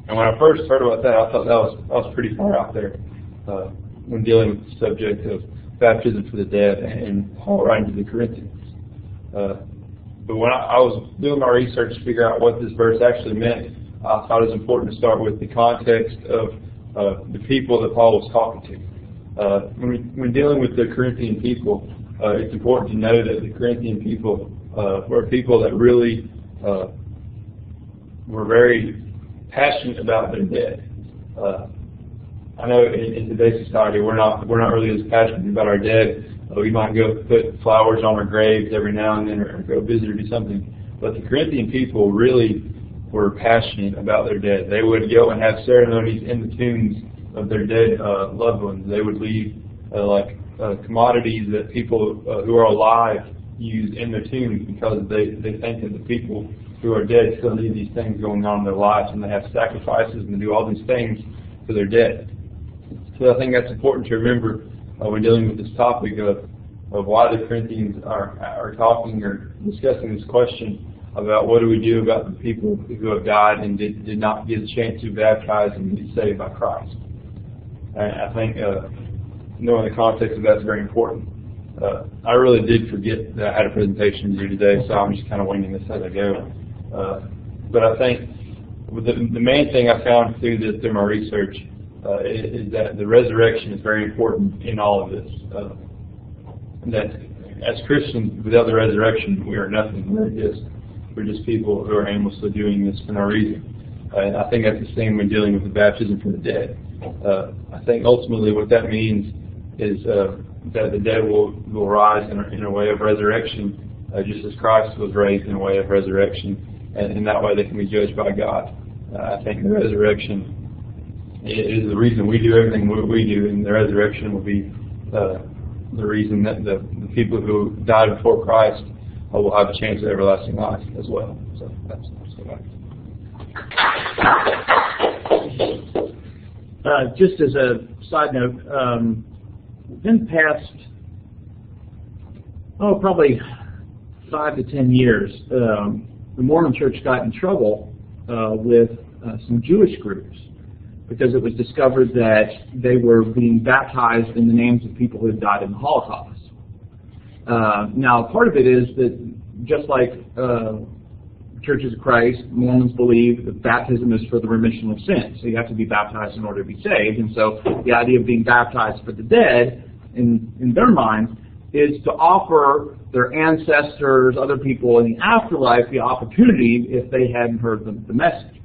And when I first heard about that, I thought that was pretty far out there when dealing with the subject of baptism for the dead and Paul writing to the Corinthians. But when I was doing my research to figure out what this verse actually meant, I thought it was important to start with the context of the people that Paul was talking to. When dealing with the Corinthian people, it's important to know that the Corinthian people were people that really were very passionate about their dead. I know in today's society we're not really as passionate about our dead. We might go put flowers on our graves every now and then, or go visit or do something. But the Corinthian people really were passionate about their dead. They would go and have ceremonies in the tombs of their dead loved ones. They would leave commodities that people who are alive use in their tombs, because they think that the people who are dead still need these things going on in their lives, and they have sacrifices and do all these things for their dead. So I think that's important to remember when dealing with this topic of why the Corinthians are talking or discussing this question about what do we do about the people who have died and did not get a chance to be baptized and be saved by Christ. And I think knowing the context of that is very important. I really did forget that I had a presentation to do today, so I'm just kind of winging this as I go. But I think the main thing I found through my research is that the resurrection is very important in all of this. That as Christians, without the resurrection, we are nothing. We're just people who are aimlessly doing this for no reason. And I think that's the same when dealing with the baptism for the dead. I think ultimately what that means is that the dead will rise in a way of resurrection, just as Christ was raised in a way of resurrection, and in that way they can be judged by God. I think the resurrection is the reason we do everything we do, and the resurrection will be the reason that the people who died before Christ will have a chance at everlasting life as well. So that's what just as a side note, in the past, probably 5 to 10 years, the Mormon Church got in trouble with some Jewish groups because it was discovered that they were being baptized in the names of people who had died in the Holocaust. Now, part of it is that just like Churches of Christ, Mormons believe that baptism is for the remission of sins. So you have to be baptized in order to be saved. And so the idea of being baptized for the dead, in their minds, is to offer their ancestors, other people in the afterlife, the opportunity if they hadn't heard the message.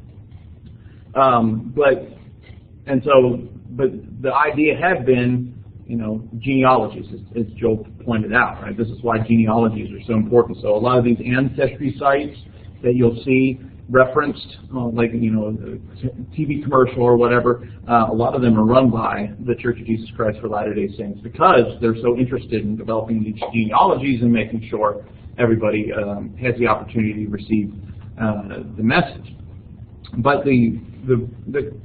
But the idea had been, genealogies, as Joe pointed out, right? This is why genealogies are so important. So a lot of these ancestry sites that you'll see referenced, like a TV commercial or whatever, a lot of them are run by the Church of Jesus Christ for Latter-day Saints because they're so interested in developing these genealogies and making sure everybody has the opportunity to receive the message. But the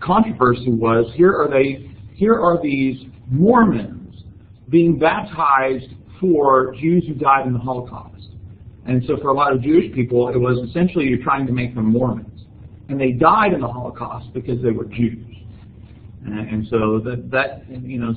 controversy was, here are these Mormons being baptized for Jews who died in the Holocaust. And so for a lot of Jewish people, it was essentially you're trying to make them Mormons. And they died in the Holocaust because they were Jews. And so that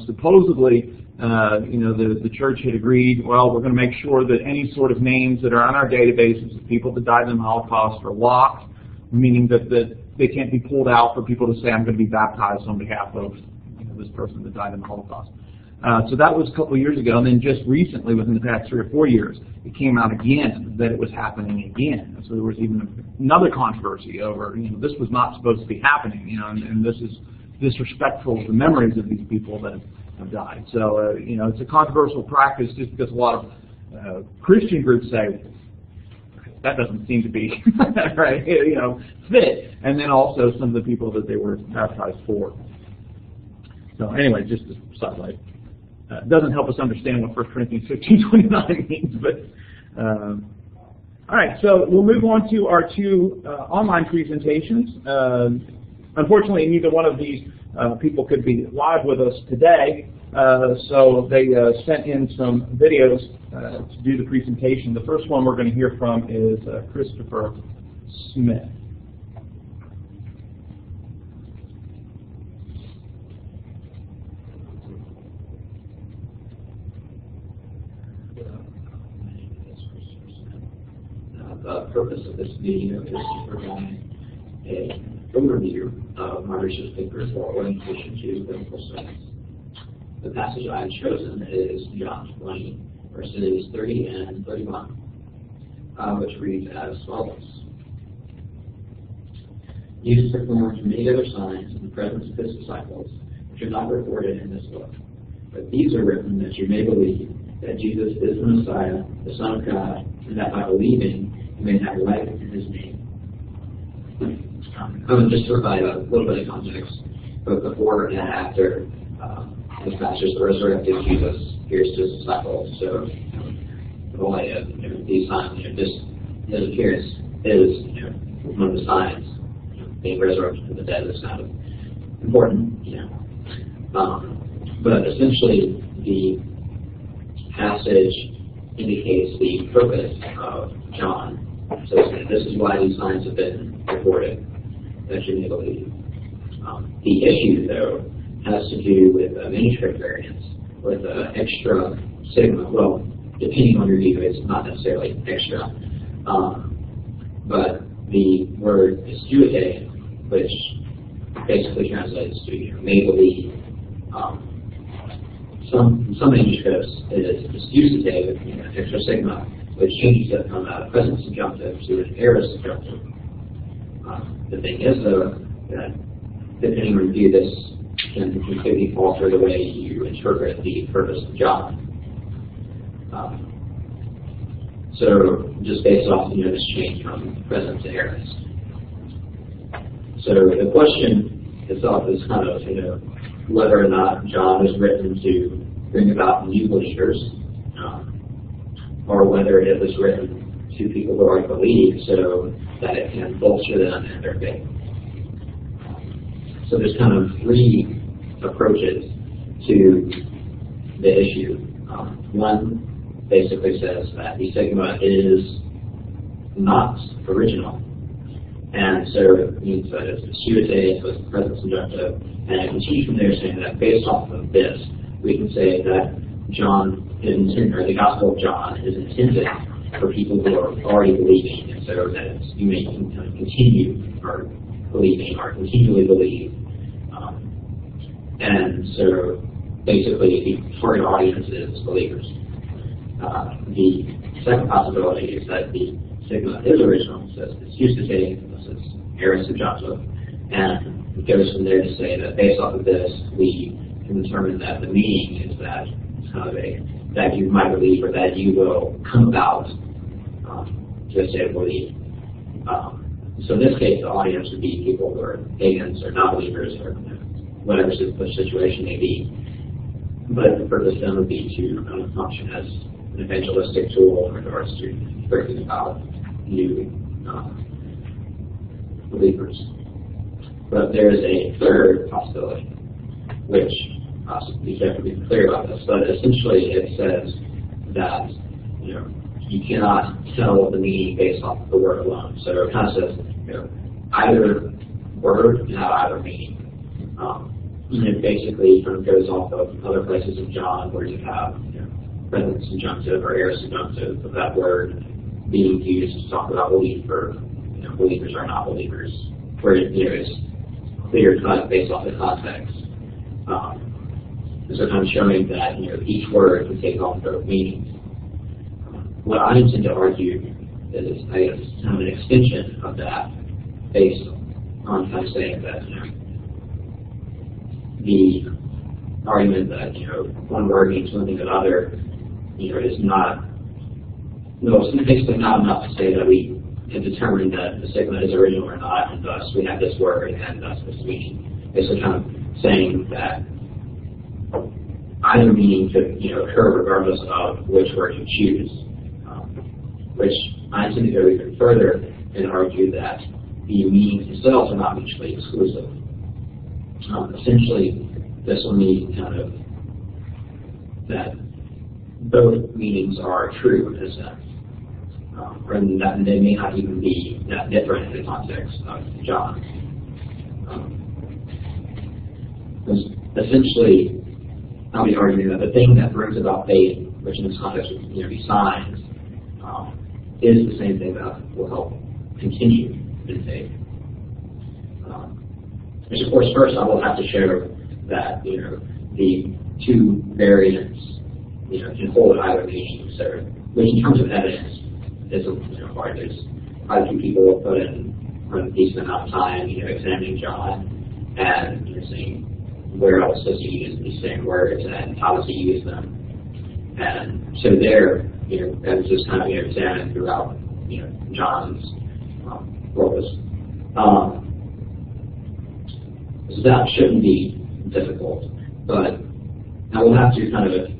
supposedly, the church had agreed, well, we're going to make sure that any sort of names that are on our databases of people that died in the Holocaust are locked, meaning that they can't be pulled out for people to say, I'm going to be baptized on behalf of this person that died in the Holocaust. So that was a couple of years ago, and then just recently, within the past 3 or 4 years, it came out again that it was happening again. So there was even another controversy over, this was not supposed to be happening, and this is disrespectful to the memories of these people that have died. So, it's a controversial practice just because a lot of Christian groups say, that doesn't seem to be right, fit. And then also some of the people that they were baptized for. So anyway, just a sidelight. Doesn't help us understand what 1 Corinthians 15:29 means, but all right. So we'll move on to our 2 online presentations. Unfortunately, neither one of these people could be live with us today, so they sent in some videos to do the presentation. The first one we're going to hear from is Christopher Smith. The purpose of this video is to provide an overview of my research papers for orientation to biblical studies. The passage I have chosen is John 20, verses 30 and 31, which reads as follows. Jesus performed many other signs in the presence of his disciples, which are not recorded in this book. But these are written that you may believe that Jesus is the Messiah, the Son of God, and that by believing you may have life in his name. Just to provide a little bit of context, both before and after this passage, the resurrected Jesus appears to his disciples. So the whole idea of these signs, his appearance is one of the signs. Being resurrected from the dead is kind of important, but essentially the passage indicates the purpose of John. So this is why these signs have been recorded, that you may believe. The issue, though, has to do with manuscript variants, with extra sigma. Well, depending on your view, it's not necessarily extra. But the word "estuate," which basically translates to may believe. Some manuscripts it is "estuate" with extra sigma, which changes it from a present subjunctive to an aorist subjunctive. The thing is, though, that depending on your view, this can completely alter the way you interpret the purpose of John. So just based off this change from present to aorist. So the question itself is kind of whether or not John is written to bring about new believers, or whether it was written to people who already believe so that it can bolster them in their faith. So there's kind of 3 approaches to the issue. One basically says that the sigma is not original, and so it means that it's "estuate" with the present subjunctive, and I can teach from there saying that based off of this, we can say that John is intended, or the Gospel of John is intended for people who are already believing, and so that you may continue or believing or continually believe. And so basically the target audience is believers. The second possibility is that the sigma is original, so it's used to saying this is aorist subjunctive, and it goes from there to say that based off of this, we can determin that the meaning is that it's kind of that you might believe or that you will come about to a state of belief. So in this case, the audience would be people who are pagans or non-believers or whatever the situation may be. But the purpose then would be to kind of function as an evangelistic tool in regards to bringing about new believers. But there is a third possibility, which you have to be clear about this. But essentially, it says that you cannot tell the meaning based off of the word alone. So it kind of says either word can have either meaning. And it basically kind of goes off of other places in John where you have present subjunctive or aorist subjunctive of that word being used to talk about belief or believers or not believers, where it's clear cut based off the context. So kind of showing that each word can take on both meanings. What I intend to argue is, I guess, kind of an extension of that, based on kind of saying that the argument that one word means one thing or other, is not, it's basically not enough to say that we can determine that the sigma is original or not, and thus we have this word and thus this meaning. Basically, kind of saying that either meaning could occur regardless of which word you choose. Which I intend to go even further and argue that the meanings themselves are not mutually exclusive. Essentially, this will mean kind of that both meanings are true in a sense, and that they may not even be that different in the context of John. Essentially, I'll be arguing that the thing that brings about faith, which in this context would be signs, is the same thing that will help continue in faith. Which, of course, first I will have to show that the two variants can hold either meaning. So, which in terms of evidence is hard. There's quite a few people who put in a decent amount of time, examining John and seeing where else does he use these same words and how does he use them. And so there, that was just kind of examined throughout John's corpus. So that shouldn't be difficult, but I will have to kind of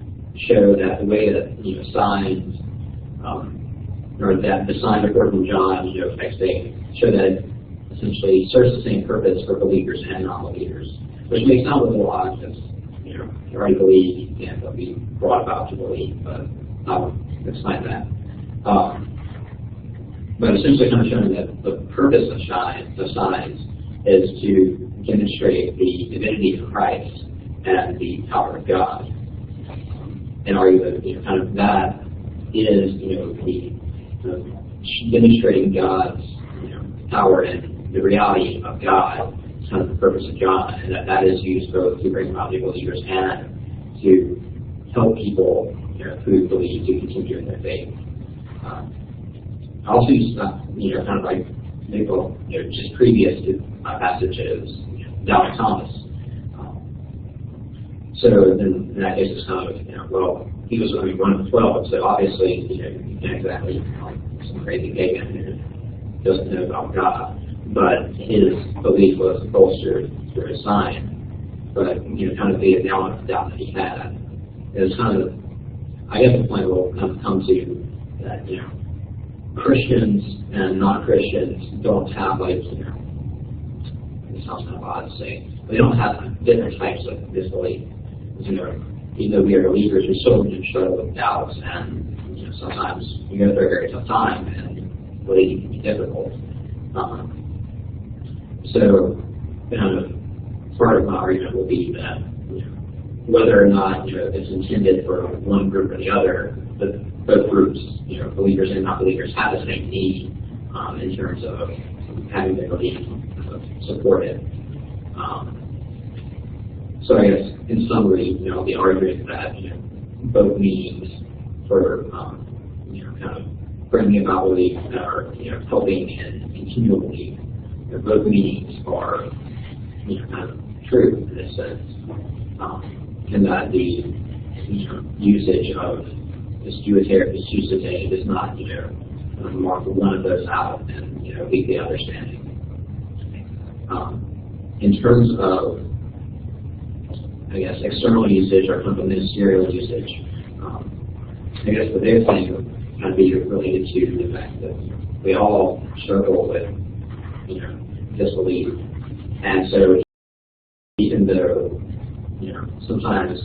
show that the way that signs, or that the sign according to John, affects faith, show that it essentially serves the same purpose for believers and non-believers, which may sound a little odd because you already believe, you can't be brought about to believe, but I'll explain that. But essentially kind of showing that the purpose of signs is to demonstrate the divinity of Christ and the power of God. And argue that kind of that is the demonstrating God's power and the reality of God is kind of the purpose of John, and that is used both to bring about new believers and to help people who believe to continue in their faith. I also use kind of like maybe just previous to my passages, Doubting Thomas. So then in that case it's kind of well, he was one of the 12, so obviously you can't exactly some crazy pagan who doesn't know about God, but his belief was bolstered through a sign. But kind of the element of doubt that he had, it was kind of, I guess the point we'll come to that Christians and non-Christians don't have it sounds kind of odd to say, but they don't have different types of disbelief. Even though we are believers, we still struggle with doubts, and sometimes we go through a very tough time, and believing can be difficult. So, kind of part of my argument will be that whether or not it's intended for one group or the other, but both groups, believers and non-believers, have the same need in terms of having their belief supported. So I guess in summary, the argument that both meanings for kind of bringing about belief that are helping and continual belief. Both meanings are kind of true in this sense, and that the usage of disjudicated does not mark one of those out and leave the other standing. In terms of, I guess, external usage or kind of ministerial usage, I guess the big thing would kind of be related to the fact that we all struggle with disbelief, and so even though sometimes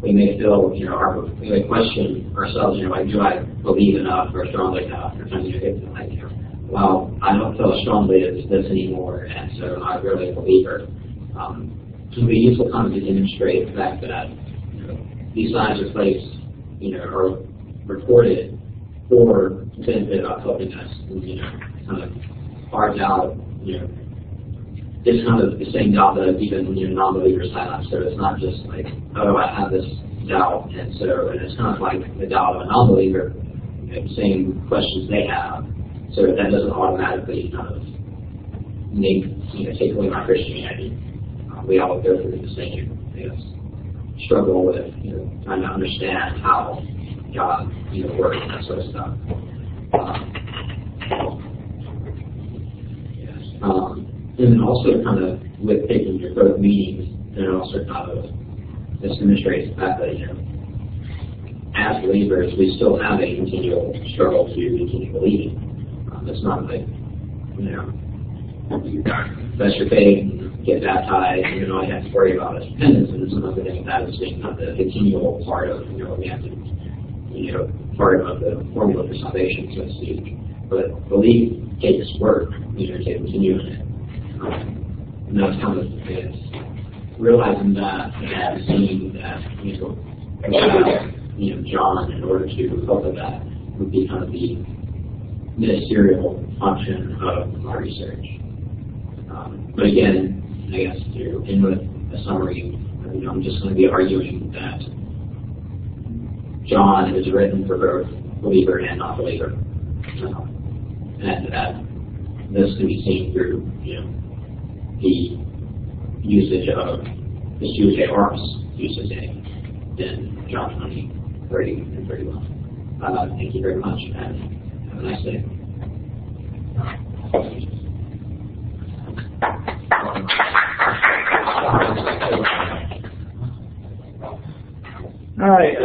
we may feel we may question ourselves, like, do I believe enough or strongly enough? Or sometimes it's like, well, I don't feel strongly as this anymore, and so I'm not really a believer. It can be useful kind of to demonstrate the fact that these signs are placed, are recorded for the benefit of helping us, kind of our doubt, it's kind of the same doubt that even non-believers have. So it's not just like, oh, I have this doubt, and it's kind of like the doubt of a non-believer, same questions they have. So that doesn't automatically kind of take away my Christianity. We all go through the same struggle with trying to understand how God works and that sort of stuff. And then also kind of with taking your both meanings, and also kind of this demonstrates the fact that as believers we still have a continual struggle to continue believing. It's not like you confess your faith and get baptized, and all you have to worry about is repentance, and some other thing that is being kind of the continual part of we have to part of the formula for salvation, so to speak. But belief takes work, to continue in it. And that's kind of realizing that and seeing that John, in order to help with that, would be kind of the ministerial function of our research. But again, I guess to end with a summary, I'm just going to be arguing that John is written for both believer and non-believer, and that this can be seen through the usage of the Jewish arms usage in John 20, 30, and 31. Thank you very much, and have a nice day. All right.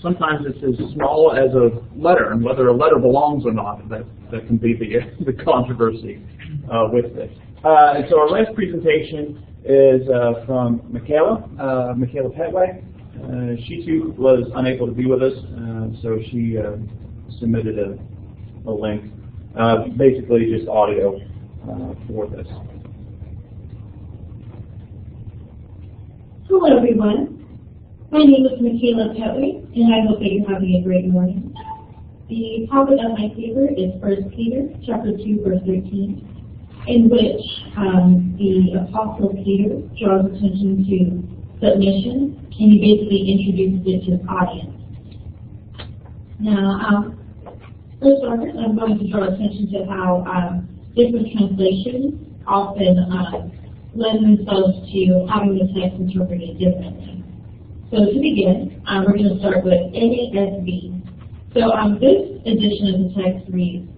Sometimes it's as small as a letter, and whether a letter belongs or not, that can be the controversy with this. And so our last presentation is from Michaela Petway. She too was unable to be with us, so she submitted a link, basically just audio for this. Hello, everyone. My name is Michaela Petway, and I hope that you're having a great morning. The topic of my paper is 1 Peter chapter 2, verse 13, in which the Apostle Peter draws attention to submission, and he basically introduces it to his audience. Now, first off, I'm going to draw attention to how different translations often lend themselves to having the text interpreted differently. So to begin, we're going to start with NASB. So this edition of the text reads,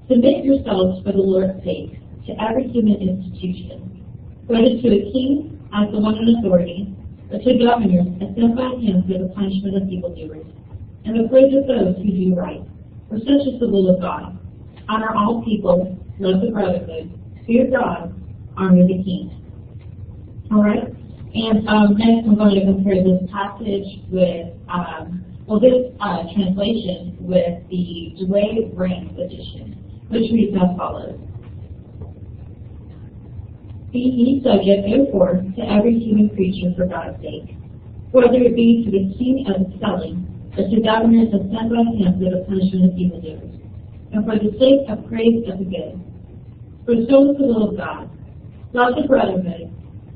"Submit yourselves for the Lord's sake to every human institution, whether to a king as the one in authority, or to governors as sent by him for the punishment of evildoers, and the praise of those who do right. For such is the will of God. Honor all people, love the brotherhood, fear God, honor the king." All right? And next I'm going to compare this passage with, this translation with the Dwayne Brand edition, which reads as follows. "Be ye subject, therefore, to every human creature for God's sake, whether it be to the king as a selling, or to governors as sent by him for the punishment of evildoers, and for the sake of praise of the good. For so is the will of God. Love the brotherhood,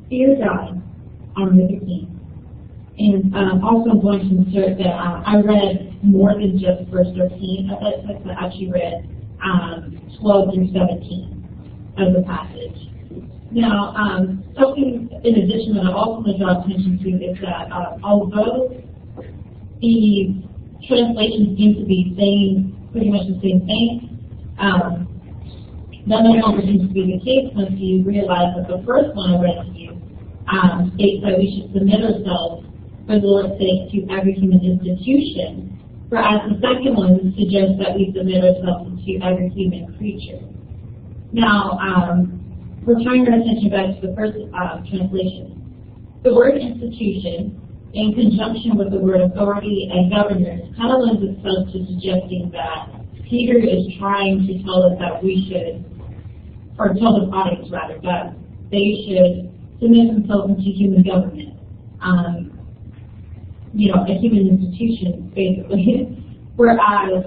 fear God, honor the king." And also I'm going to insert that I read more than just verse 13 of that text. I actually read 12 through 17 of the passage. Now, something in addition that I also want to draw attention to is that although the translations seem to be saying pretty much the same thing, that no longer seems to be the case once you realize that the first one I read to you states that we should submit ourselves for the Lord's sake to every human institution, whereas the second one suggests that we submit ourselves to every human creature. Now, we're turning our attention back to the first translation. The word institution, in conjunction with the word authority and governors, kind of lends itself to suggesting that Peter is trying to tell us that we should, or tell the audience rather, that they should submit themselves into human government. A human institution, basically. Whereas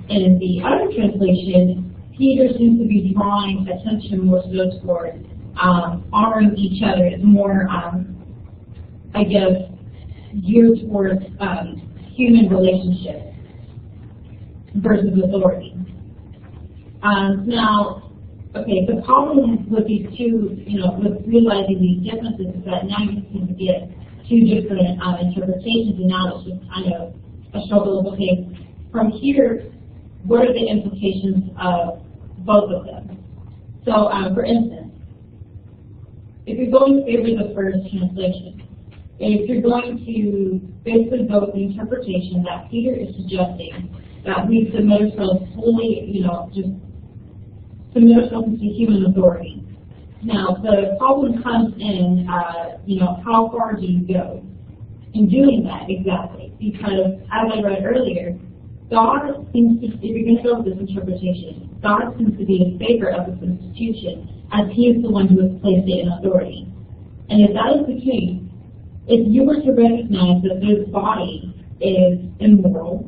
in the other translation, Peter seems to be drawing attention more so toward honoring each other. It's more, geared towards human relationships versus authority. The problem with these two, with realizing these differences is that now you seem to get two different interpretations, and now it's just kind of a struggle of, okay, from here, what are the implications of both of them? So, for instance, if you're going to favor the first translation, if you're going to basically go with the interpretation that Peter is suggesting that we submit ourselves fully, just submit ourselves to human authority. Now, the problem comes in, how far do you go in doing that exactly? Because, as I read earlier, God seems to, if you're going to go with this interpretation, God seems to be in favor of this institution, as He is the one who has placed it in authority. And if that is the case, if you were to recognize that this body is immoral,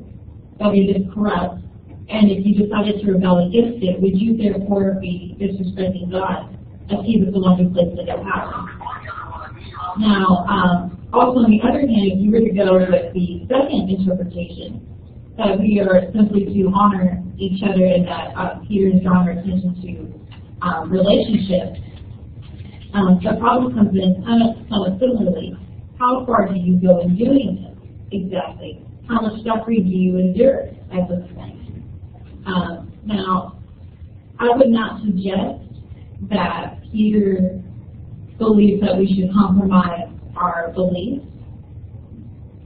that it is corrupt, and if you decided to rebel against it, would you therefore be disrespecting God, as He was the one who placed it in power? Now, also on the other hand, if you were to go with the second interpretation, that we are simply to honor each other and that Peter is drawing our attention to relationships, the problem comes in somewhat similarly. How far do you go in doing this exactly? How much suffering do you endure as a thing? Now, I would not suggest that Peter believes that we should compromise our beliefs,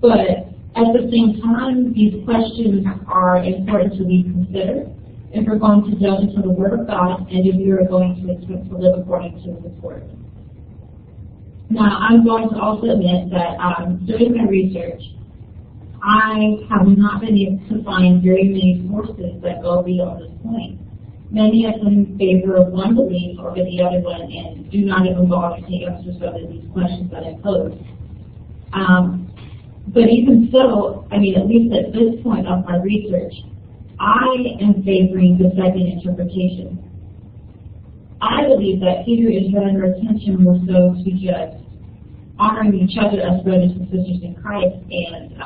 but at the same time, these questions are important to be considered if we're going to delve into the Word of God and if we are going to attempt to live according to His Word. Now, I'm going to also admit that during my research, I have not been able to find very many sources that go beyond this point. Many of them favor of one belief over the other one and do not even bother to answer some of these questions that I pose. But even so, at least at this point of my research, I am favoring the second interpretation. I believe that Peter is drawing our attention more so to just honoring each other as brothers and sisters in Christ, and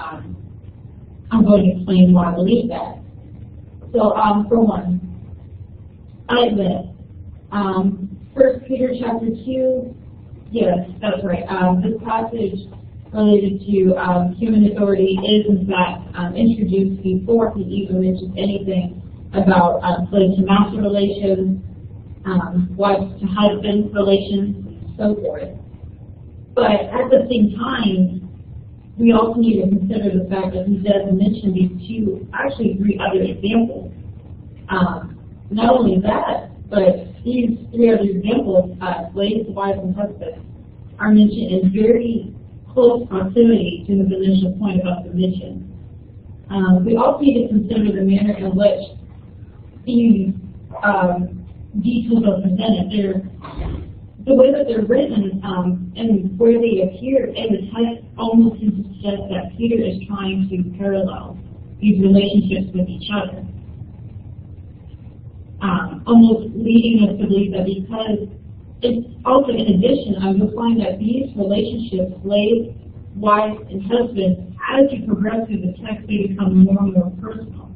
I'm going to explain why I believe that. So, for one, I admit, 1 Peter chapter 2, yes, that's right. This passage related to human authority is, in fact, introduced before he even mentions anything about slave-to-master relations, wife-to-husband relations, and so forth. But at the same time, we also need to consider the fact that he does mention these three other examples. Not only that, but these three other examples, slaves, wives, and husbands, are mentioned in very close proximity to the initial point about submission. We also need to consider the manner in which these details are presented. The way that they're written and where they appear in the text almost seems to suggest that Peter is trying to parallel these relationships with each other. Almost leading us to believe that because it's also in addition, you'll find that these relationships, slave wives and husbands, as you progress through the text, they become more and more personal.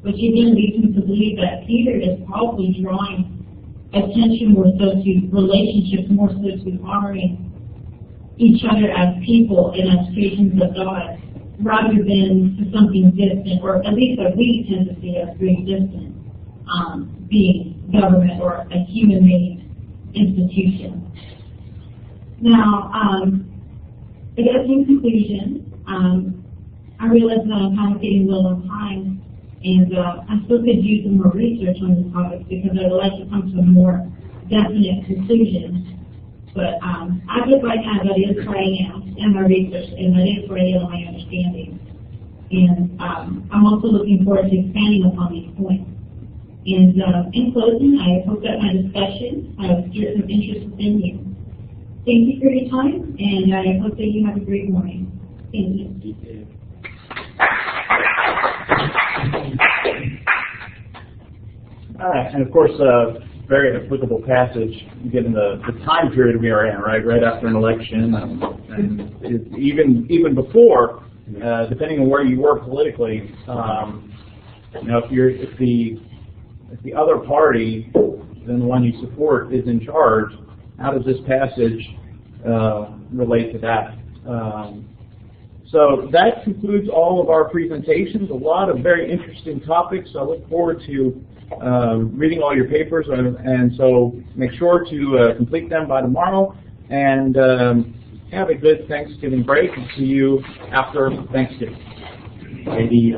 Which again leads me to believe that Peter is probably drawing attention more so to relationships, more so to honoring each other as people and as creations of God, rather than to something distant, or at least that we tend to see as being distant, being government or a human-made institution. Now, I guess in conclusion, I realize that I'm kind of getting low on time, and I still could use some more research on this topic because I would like to come to a more definite conclusion. But as of right now, that is where I am in my research, and that is where I am in my understanding. And I'm also looking forward to expanding upon these points. And in closing, I hope that my discussion has stirred some interest within you. Thank you for your time, and I hope that you have a great morning. Thank you. And of course, very applicable passage given the time period we are in, right after an election, and even before, depending on where you were politically, if the other party than the one you support is in charge, how does this passage relate to that? So that concludes all of our presentations. A lot of very interesting topics. I look forward to reading all your papers, and so make sure to complete them by tomorrow, and have a good Thanksgiving break, and see you after Thanksgiving. Maybe